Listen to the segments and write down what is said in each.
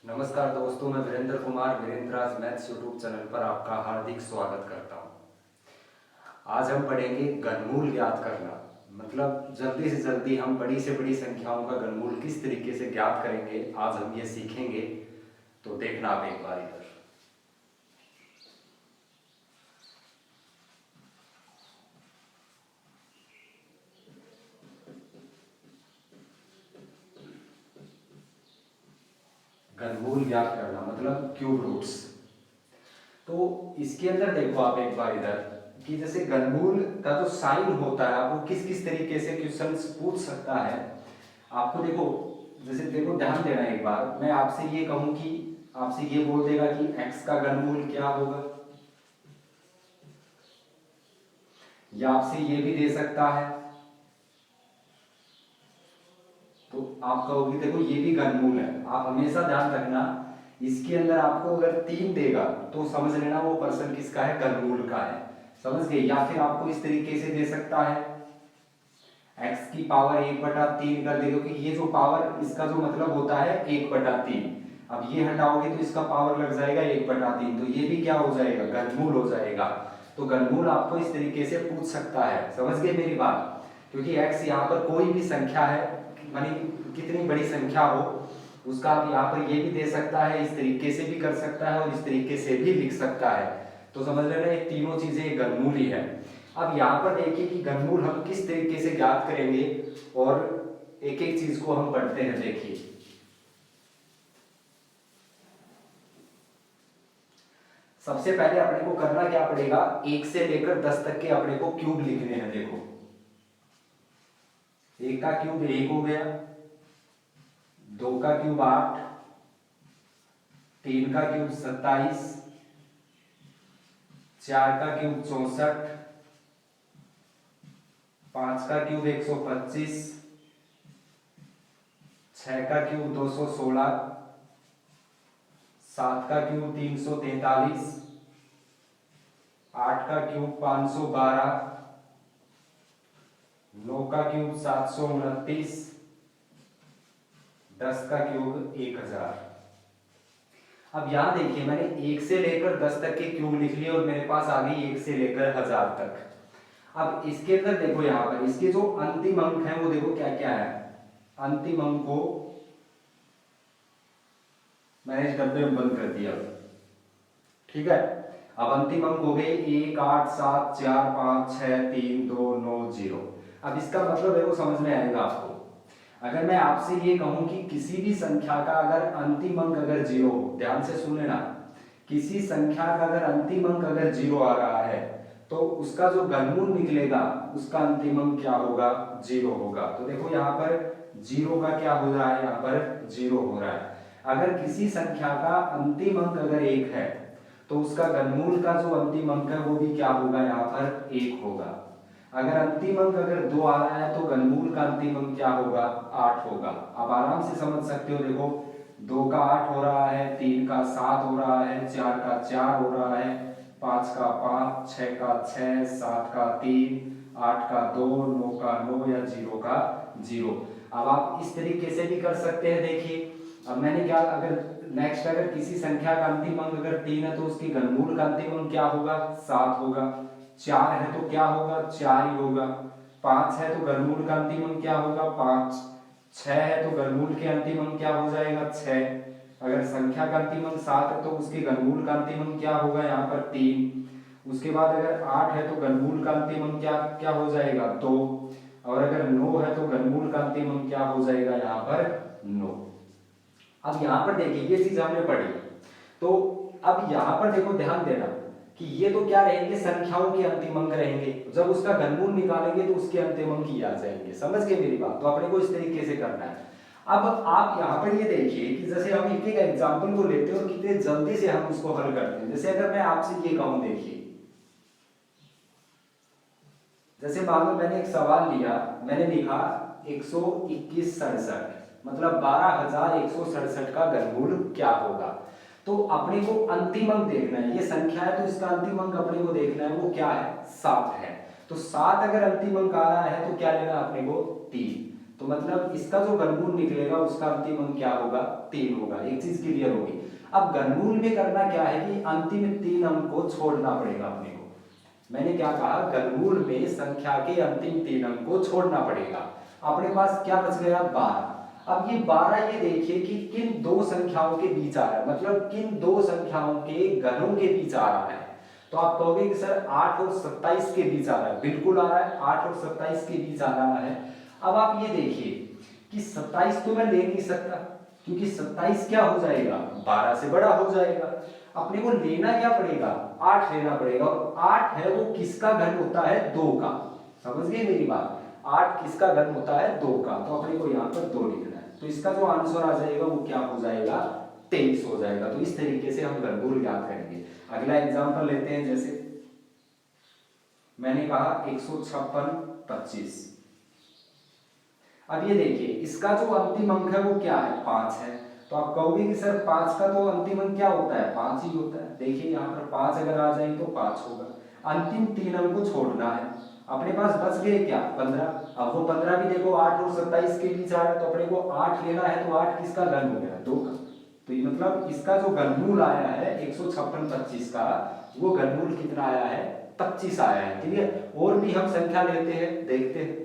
नमस्कार दोस्तों, मैं Virendra Kumar Virendraj maths YouTube channel पर आपका हार्दिक स्वागत करता हूं। आज हम पढ़ेंगे घनमूल ज्ञात करना। मतलब जल्दी से जल्दी हम बड़ी से बड़ी संख्याओं का घनमूल किस तरीके से ज्ञात करेंगे, आज हम ये सीखेंगे। तो देखना आप एक बार इधर। घनमूल ज्ञात करना मतलब क्यूब रूट्स। तो इसके अंदर देखो आप एक बार इधर कि जैसे घनमूल का जो साइन होता है वो किस किस तरीके से क्वेश्चंस पूछ सकता है। आपको देखो, जैसे देखो ध्यान देना एक बार। मैं आपसे ये कहूं कि आपसे ये बोल देगा कि x का घनमूल क्या होगा, या आपसे ये भी दे सकता है। तो आप कहोगे देखो ये भी घनमूल है। आप हमेशा ध्यान रखना, इसके अंदर आपको अगर 3 देगा तो समझ लेना वो पर्सन किसका है, घनमूल का है। समझ गए। या फिर आपको इस तरीके से दे सकता है x की पावर 1/3 कर देगा, क्योंकि ये जो पावर इसका जो मतलब होता है 1/3। अब ये हटाओगे तो इसका पावर लग जाएगा 1/3, तो ये भी क्या हो जाएगा, घनमूल हो जाएगा। तो घनमूल आपको इस तरीके से पूछ सकता है। समझ गए मेरी बात। क्योंकि x यहाँ पर कोई भी संख्या है, मानी कितनी बड़ी संख्या हो उसका आप यहाँ पर ये भी दे सकता है, इस तरीके से भी कर सकता है और इस तरीके से भी लिख सकता है। तो समझ लेना ये तीनों चीजें घनमूल ही है। अब यहाँ पर देखिए कि घनमूल हम किस तरीके से ज्ञात करेंगे और एक एक चीज को हम पढ़ते हैं। देखिए सबसे पहले अपने को करना क्या पड़ेगा, 1 से लेकर 10 तक के अपने को क्यूब लिखने हैं। देखो 1 का क्यूब 1 हो गया, 2 का क्यूब 8, 3 का क्यूब 27, 4 का क्यूब 64, 5 का क्यूब 125, 6 का क्यूब 216, 7 का क्यूब 343, 8 का क्यूब 512, 9 का क्यूब 729, 10 का क्यूब 1000। अब यहां देखिए मैंने 1 से लेकर 10 तक के क्यूब लिख लिए और मेरे पास आ गई 1 से लेकर 1000 तक। अब इसके अंदर देखो यहां पर इसके जो अंतिम अंक हैं वो देखो क्या क्या है। अंतिम अंक को मैंने इस डब्बे में बंद कर दिया, ठीक है। अब अंतिम अंक हो गए 1 8 7 4 5 6 3 2 9 0। अब इसका मतलब है वो समझ में आएगा आपको। अगर मैं आपसे ये कहूं कि किसी भी संख्या का अगर अंतिम अंक अगर 0 हो, ध्यान से सुन लेना, किसी संख्या का अगर अंतिम अंक अगर 0 आ रहा है तो उसका जो घनमूल निकलेगा उसका अंतिम अंक क्या होगा, 0 होगा। तो देखो यहाँ पर 0 का क्या हो रहा है, यहाँ पर 0 हो रहा है। अगर किसी संख्या का अंतिम अंक अगर 1 है तो उसका घनमूल का जो अंतिम अंक है वो भी क्या होगा, यहाँ पर 1 होगा। अगर अंतिम अंक अगर 2 आ रहा है तो घनमूल का अंतिम अंक क्या होगा, 8 होगा। आप आराम से समझ सकते हो। देखो 2 का 8 हो रहा है, 3 का 7 हो रहा है, 4 का 4 हो रहा है, 5 का 5, 6 का 6, 7 का 3, 8 का 2, 9 का 9 या 0 का 0। अब आप इस तरीके से भी कर सकते हैं। देखिए अब मैंने क्या, अगर नेक्स्ट अगर किसी संख्या का अंतिम अंक अगर 3 है तो उसके घनमूल का अंतिम अंक क्या होगा, 7 होगा। 4 है तो क्या होगा, 4 ही होगा। 5 है तो घनमूल का अंतिम अंक क्या होगा, 5। 6 है तो घनमूल के अंतिम अंक क्या हो जाएगा, 6। अगर संख्या का अंतिम अंक 7 है तो उसके घनमूल का अंतिम अंक क्या होगा, यहाँ पर 3। उसके बाद अगर 8 है तो घनमूल का अंतिम अंक क्या क्या हो जाएगा, 2। और अगर 9 है तो घनमूल का अंतिम अंक क्या हो जाएगा, यहाँ पर 9। अब यहाँ पर देखिए ये चीज हमने पढ़ी। तो अब यहाँ पर देखो ध्यान देना कि ये तो क्या रहेंगे, संख्याओं के अंतिम अंक रहेंगे। जब उसका घनमूल निकालेंगे तो उसके अंतिम अंक ही आ जाएंगे। समझ गए मेरी बात। तो अपने को इस तरीके से करना है। अब आप यहाँ पर ये देखिए कि जैसे हम एक एक एग्जाम्पल को लेते हैं और कितने जल्दी से हम उसको हल करते हैं। जैसे अगर मैं आपसे ये कहूं, देखिए जैसे मान लो मैंने एक सवाल लिया, मैंने लिखा 12167 मतलब 12167 का घनमूल क्या होगा। तो अपने को अंतिम अंक देखना है, ये संख्या है तो इसका अंतिम अंक अपने को देखना है वो क्या है, 7 है। तो 7 अगर अंतिम अंक आ रहा है तो क्या लेना अपने को, 3। तो मतलब इसका जो घनमूल निकलेगा उसका अंतिम अंक क्या होगा, 3 होगा। एक चीज क्लियर होगी। अब घनमूल में करना क्या है कि अंतिम 3 अंक को छोड़ना पड़ेगा अपने को। मैंने क्या कहा, घनमूल में संख्या के अंतिम 3 अंक को छोड़ना पड़ेगा। अपने पास क्या बच गया, 12। अब ये 12 ये देखिए कि किन दो संख्याओं के बीच आ रहा है, मतलब किन दो संख्याओं के घनों के बीच आ रहा है। तो आप कहोगे कि सर 8 और 27 के बीच आ रहा है, बिल्कुल आ रहा है, 8 और 27 के बीच आ रहा है। अब आप ये देखिए कि 27 तो मैं ले नहीं सकता, क्योंकि 27 क्या हो जाएगा, 12 से बड़ा हो जाएगा। अपने को लेना क्या पड़ेगा, 8 लेना पड़ेगा, और 8 है वो किसका घन होता है, 2 का। समझ गए मेरी बात, 8 किसका घन होता है, 2 का। तो अपने को यहाँ पर 2 लिखना है। तो इसका जो आंसर आ जाएगा वो क्या हो जाएगा, 23 हो जाएगा। तो इस तरीके से हम घनमूल ज्ञात करेंगे। अगला एग्जांपल लेते हैं, जैसे मैंने कहा 156 25। अब ये देखिए इसका जो अंतिम अंक है वो क्या है, 5 है। तो आप कहोगे कि सर 5 का तो अंतिम अंक क्या होता है, 5 ही होता है। देखिए यहाँ पर 5 अगर आ जाए तो 5 होगा। अंतिम 3 अंक को छोड़ना है। अपने पास बच गए क्या, 15। अब वो 15 भी देखो 8 और 27 के बीच आ रहा है, तो अपने को 8 लेना है। तो 8 किसका घन हो गया, 2 का। तो ये मतलब इसका जो घनमूल आया है 156 25 का, वो घनमूल कितना आया है, 25 आया है। क्लियर। और भी हम संख्या लेते हैं, देखते हैं।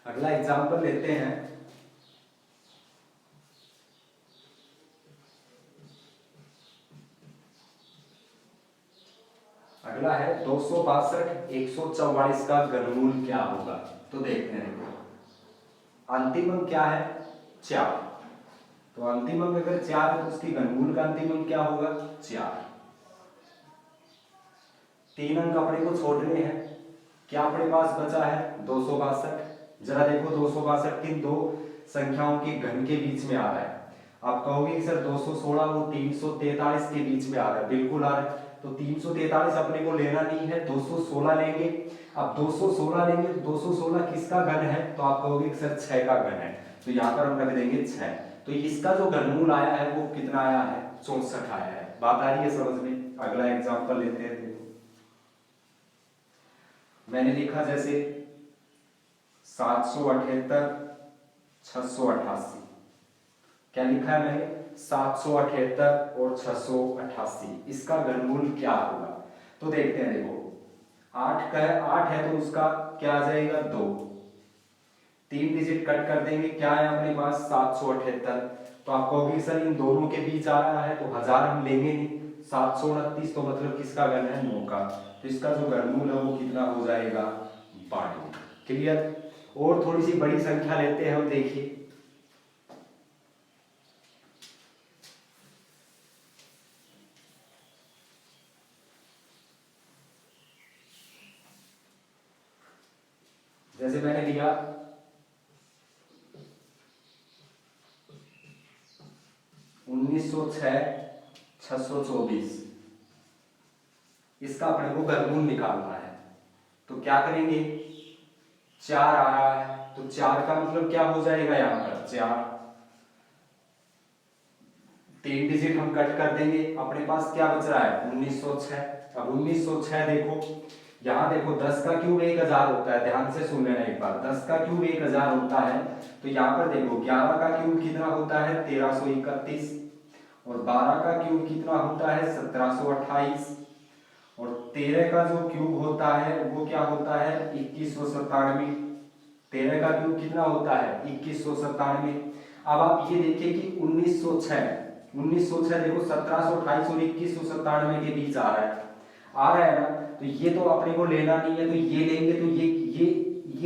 अगला एग्जाम्पल लेते हैं। अगला है 262 144 का घनमूल क्या होगा। तो देखते हैं, अंतिम अंक क्या है, 4। तो अंतिम अंक अगर 4 है तो उसकी घनमूल का अंतिम अंक क्या होगा, 4। 3 अंक अपने को छोड़ने हैं। क्या अपने पास बचा है, 262। जरा देखो 262 किन दो संख्याओं के घन के बीच में आ रहा है। आप कहोगे कि सर 216 वो 343 के बीच में आ रहा है, बिल्कुल आ रहा है। तो 343 अपने को लेना नहीं है, 216 लेंगे। अब 216 लेंगे तो 216 किसका घन है, तो आप कहोगे कि सर 6 का घन है। तो यहाँ पर हम रख देंगे 6। तो इसका जो घनमूल आया है वो कितना आया है, 64 आया है। बात आ रही है समझ में। अगला एग्जाम्पल लेते हैं। देखो मैंने लिखा जैसे 778 688। क्या लिखा है मैंने, 778 और 688। इसका घनमूल क्या होगा। तो देखते हैं, देखो 8 का है, 8 है तो उसका क्या आ जाएगा, 2। 3 डिजिट कट कर देंगे, क्या है अपने पास 778। तो आप कहोगे सर इन दोनों के बीच आ रहा है तो 1000 हम लेंगे नहीं। 729 तो मतलब किसका घन है, 9 का। तो इसका जो घनमूल है वो कितना हो जाएगा, 12। क्लियर। और थोड़ी सी बड़ी संख्या लेते हैं हम, देखिए जैसे मैंने लिया 1906 624। इसका अपने को घनमूल निकालना है। तो क्या करेंगे, 4 आ रहा है तो 4 का मतलब क्या हो जाएगा, यहां पर 4। 3 डिजिट हम कट कर देंगे, अपने पास क्या बच रहा है, 1906। अब 1906 देखो, यहां देखो 10 का क्यूब 1000 होता है। ध्यान से सुन लेना एक बार, 10 का क्यूब 1000 होता है। तो यहाँ पर देखो 11 का क्यूब कितना होता है, 1331। और 12 का क्यूब कितना होता है, 1728। और 13 का जो क्यूब होता है वो क्या होता है, 2197। 13 का क्यूब कितना होता है, 2197। अब आप ये देखिए कि 1906 देखो 1728 और 2197 के बीच आ रहा है ना। तो ये तो अपने को लेना नहीं है, तो ये लेंगे। तो ये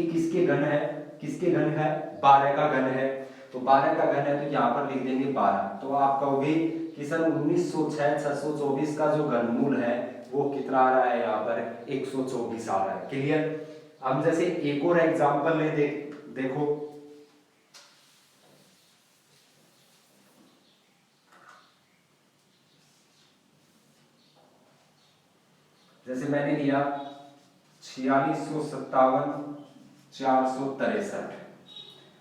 किसके घन है, किसके घन है, 12 का घन है। तो 12 का घन है तो यहाँ पर लिख देंगे 12। तो आप कहोगे कि सर 1906 624 का जो घनमूल है वो कितना आ रहा है, यहाँ पर 124 आ रहा है। क्लियर। हम जैसे एक और एग्जांपल ले देखो जैसे मैंने लिया 4657 463।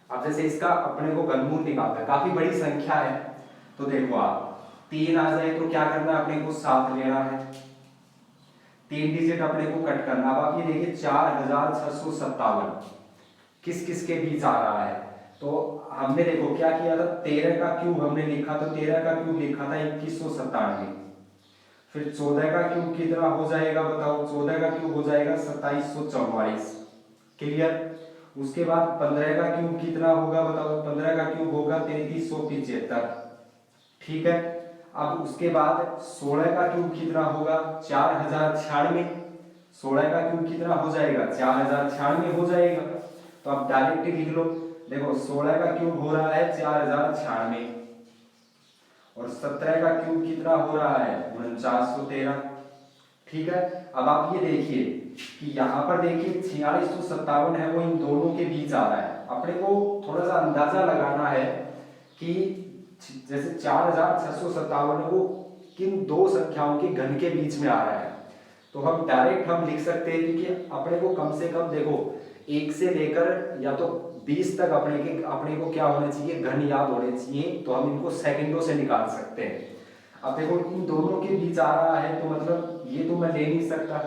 अब जैसे इसका अपने को घनमूल निकालना है, काफी बड़ी संख्या है, तो देखो आप 3 आ जाए तो क्या करना है, अपने को 7 लेना है, 3 डिजिट अपने को कट करना। अब आप ये देखिए 4657 किस किस के बीच आ रहा है, तो हमने देखो क्या किया था, 13 का क्यूब हमने लिखा, तो 13 का क्यूब लिखा था 2197। फिर 14 का क्यूब कितना हो जाएगा बताओ, 14 का क्यूब हो जाएगा 2744। क्लियर। उसके बाद 15 का क्यूब कितना होगा बताओ, 15 का क्यूब होगा 3375। ठीक है। अब उसके बाद 16 का क्यूब कितना होगा, 4096। 16 का क्यूब कितना हो जाएगा, 4096 हो जाएगा। तो आप डायरेक्ट लिख लो, देखो 16 का क्यूब हो रहा है 4096 और 17 का क्यूब कितना हो रहा है 4913। ठीक है। अब आप ये देखिए कि यहाँ पर देखिए 4657 है, वो इन दोनों के बीच आ रहा है। अपने को थोड़ा सा अंदाजा लगाना है कि जैसे 4657 वो किन दो संख्याओं के घन के बीच में आ रहा है, तो हम डायरेक्ट हम लिख सकते हैं, क्योंकि अपने को कम से कम देखो 1 से लेकर या तो 20 तक अपने को क्या होना चाहिए, घन याद होने चाहिए, तो हम इनको सेकंडों से निकाल सकते हैं। अब देखो इन दोनों के बीच आ रहा है, तो मतलब ये तो मैं ले नहीं सकता,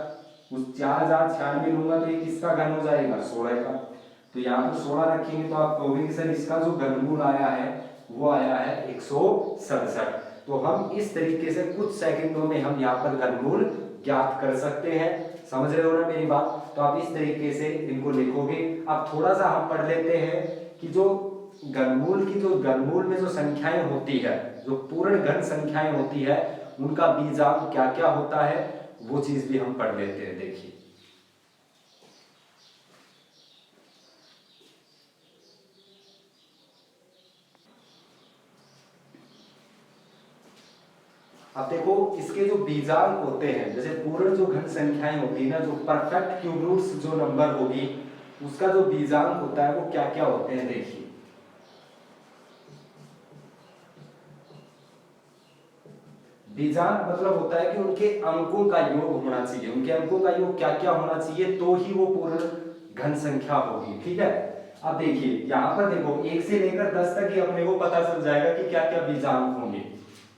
उस 4096 लूंगा तो ये किसका घन हो जाएगा 16 का, तो यहाँ पर 16 रखेंगे तो आप कहोगे कि सर इसका जो घनमूल आया है वो आया है 167। तो हम इस तरीके से कुछ सेकंडों में हम यहाँ पर घनमूल ज्ञात कर सकते हैं। समझ रहे हो ना मेरी बात, तो आप इस तरीके से इनको लिखोगे। अब थोड़ा सा हम पढ़ लेते हैं कि जो घनमूल में जो संख्याएं होती है, जो पूर्ण घन संख्याएं होती है, उनका बीजांक क्या क्या होता है, वो चीज भी हम पढ़ लेते हैं। देखिए अब देखो इसके जो बीजांक होते हैं, जैसे पूर्ण जो घन संख्याएं होती है ना, जो परफेक्ट क्यूब रूट्स जो नंबर होगी, उसका जो बीजांक होता है वो क्या क्या होते हैं। देखिए बीजांक मतलब होता है कि उनके अंकों का योग होना चाहिए, उनके अंकों का योग क्या क्या होना चाहिए, तो ही वो पूर्ण घन संख्या होगी। ठीक है। अब देखिए यहाँ पर देखो 1 से लेकर 10 तक ही अपने को पता चल जाएगा कि क्या क्या बीजांक होंगे।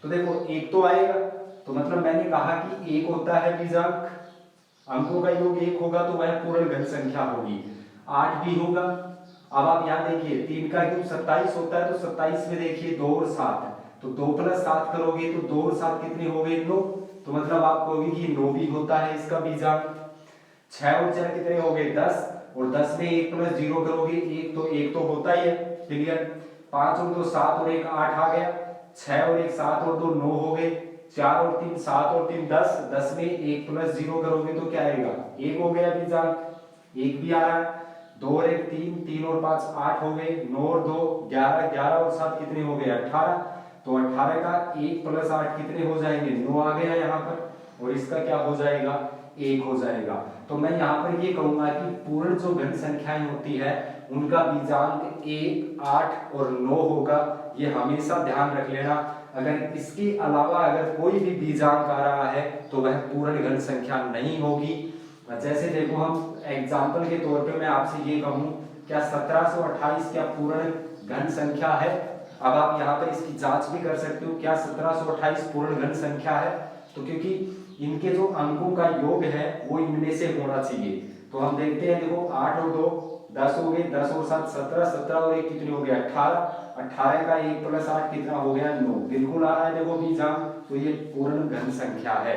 तो देखो 1 तो आएगा, तो मतलब मैंने कहा कि 1 होता है बीजांक, अंकों का योग 1 होगा तो वह पूर्ण घन संख्या होगी। 8 भी होगा। अब आप यहाँ देखिए 3 का क्यूब 27 होता है, तो 27 में देखिए 2 और 7, तो 2 + 7 करोगे तो 2 और 7 कितने हो गए 9, तो मतलब आप कहोगे कि 9 भी होता है इसका बीजांक। 6 और 4 कितने हो गए 10, और 10 में 1 + 0 करोगे 1, तो 1 तो होता ही है। क्लियर। 5 और 2 7 और 1 8 आ गया, 6 और 1 7 और 2 9 हो गए, 4 और 3 7 और 3 10, 10 में 1 + 0 करोगे तो क्या आएगा 1 हो गया बीजांक, 1 भी आ रहा है। 2 और 1 3, 3 और 5 8 हो गए, 9 और 2 11, 11 और 7 कितने हो गए 18, तो 18 का 1 + 8 कितने हो जाएंगे 9 आ गया यहाँ पर, और इसका क्या हो जाएगा 1 हो जाएगा। तो मैं यहाँ पर ये कहूंगा कि पूर्ण जो घन संख्याएं होती है उनका बीजांक 1 8 और 9 होगा, ये हमेशा ध्यान रख लेना। अगर इसके अलावा अगर कोई भी बीजांक आ रहा है तो वह पूर्ण घन संख्या नहीं होगी। जैसे देखो हम एग्जाम्पल के तौर पे मैं आपसे ये कहूं, क्या 1728 क्या पूर्ण घन संख्या है। अब आप यहाँ पर इसकी जांच भी कर सकते हो, क्या 1728 पूर्ण घन संख्या है, तो क्योंकि इनके जो अंकों का योग है वो इनमें से होना चाहिए। तो हम देखते हैं, देखो 8 और 2 10 हो गए, 10 और 7 17, 17 और 1 कितने हो गए 18, 18 का 1 + 8 कितना हो गया 9, बिल्कुल आ रहा है देखो बीजांक, तो ये पूर्ण घन संख्या है।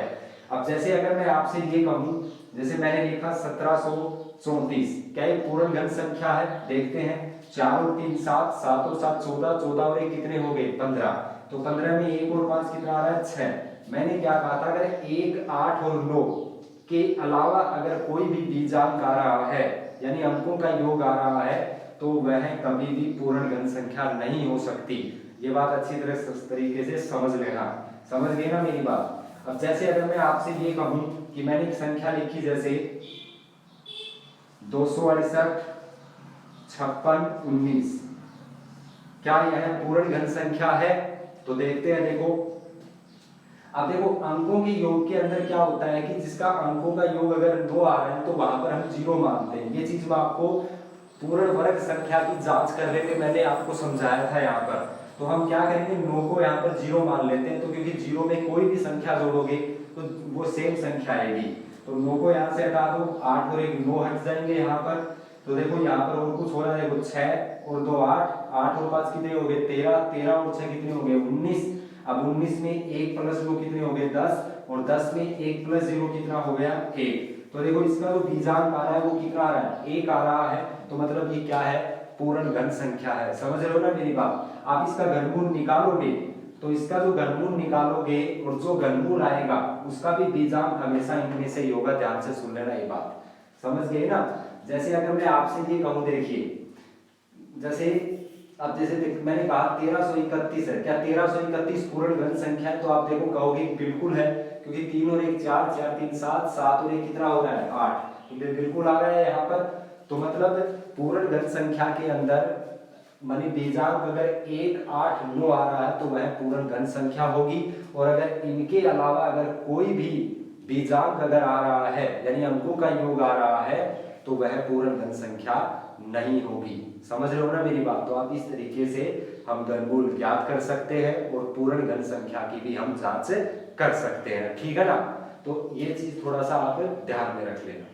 अब जैसे अगर मैं आपसे ये कहूं, जैसे मैंने लिखा 1734, क्या ये पूर्ण घन संख्या है, देखते हैं 4 और 3 7, 7 और 7 14, 14 और 1 कितने हो गए 15, तो 15 में 1 और 5 कितना आ रहा है 6। मैंने क्या कहा था, अगर 1 8 और 9 के अलावा अगर कोई भी बीजांक आ रहा है, यानी अंकों का योग आ रहा है, तो वह कभी भी पूर्ण घन संख्या नहीं हो सकती। ये बात अच्छी तरीके से समझ लेना, समझ गए ना मेरी बात। अब जैसे अगर मैं आपसे ये कहूं कि मैंने एक संख्या लिखी जैसे 268 56 19, क्या यह पूर्ण घन संख्या है, तो देखते हैं। देखो अब देखो अंकों के योग के अंदर क्या होता है कि जिसका अंकों का योग अगर 2 आ रहा है तो वहां पर हम 0 मानते हैं। ये चीज मैं आपको पूर्ण वर्ग संख्या की जांच करने में मैंने आपको समझाया था यहाँ पर। तो हम क्या करेंगे, 9 को यहाँ पर 0 मान लेते हैं, तो क्योंकि 0 में कोई भी संख्या जोड़ोगे तो वो सेम संख्या आएगी। तो 9 को यहाँ से हटा दो, 8 और 1 9 हट जाएंगे यहाँ पर। तो देखो यहाँ पर और कुछ हो रहा है, देखो 6 और 2 8, 8 और 5 कितने हो गए 13, 13 और 6 कितने हो गए 19। अब 19 में 1 प्लस 2 कितने हो गए 10, और 10 में 1 प्लस 0 कितना हो गया 1। तो देखो इसका जो बीजांक आ रहा है वो कितना आ रहा है 1 आ रहा है। तो मतलब ये क्या है, पूर्ण घन संख्या है। समझ रहे हो ना मेरी बात। आप इसका घनमूल निकालोगे तो इसका जो घनमूल निकालोगे और जो घनमूल आएगा उसका भी बीजांक हमेशा इनमें से ही होगा। ध्यान से सुन लेना ये बात, समझ गए ना। जैसे अगर मैं आपसे ये कहूं, देखिए जैसे अब जैसे मैंने कहा 1331 है, क्या 1331 पूर्ण घन संख्या है? तो आप देखो कहोगे बिल्कुल है, क्योंकि 3 और 1 4, 4 3 7, 7 और 1 कितना हो रहा है 8, तो बिल्कुल आ रहा है यहाँ पर। तो मतलब पूर्ण घन संख्या के अंदर मानी बीजांक अगर 1 8 9 आ रहा है तो वह पूर्ण घन संख्या होगी। और अगर इनके अलावा अगर कोई भी बीजांक अगर आ रहा है, यानी अंकों का योग आ रहा है, तो वह पूर्ण घन संख्या नहीं होगी। समझ रहे हो ना मेरी बात। तो आप इस तरीके से हम घनमूल ज्ञात कर सकते हैं और पूर्ण घन संख्या की भी हम जांच कर सकते हैं, ठीक है ना। तो ये चीज थोड़ा सा आप ध्यान में रख लेना।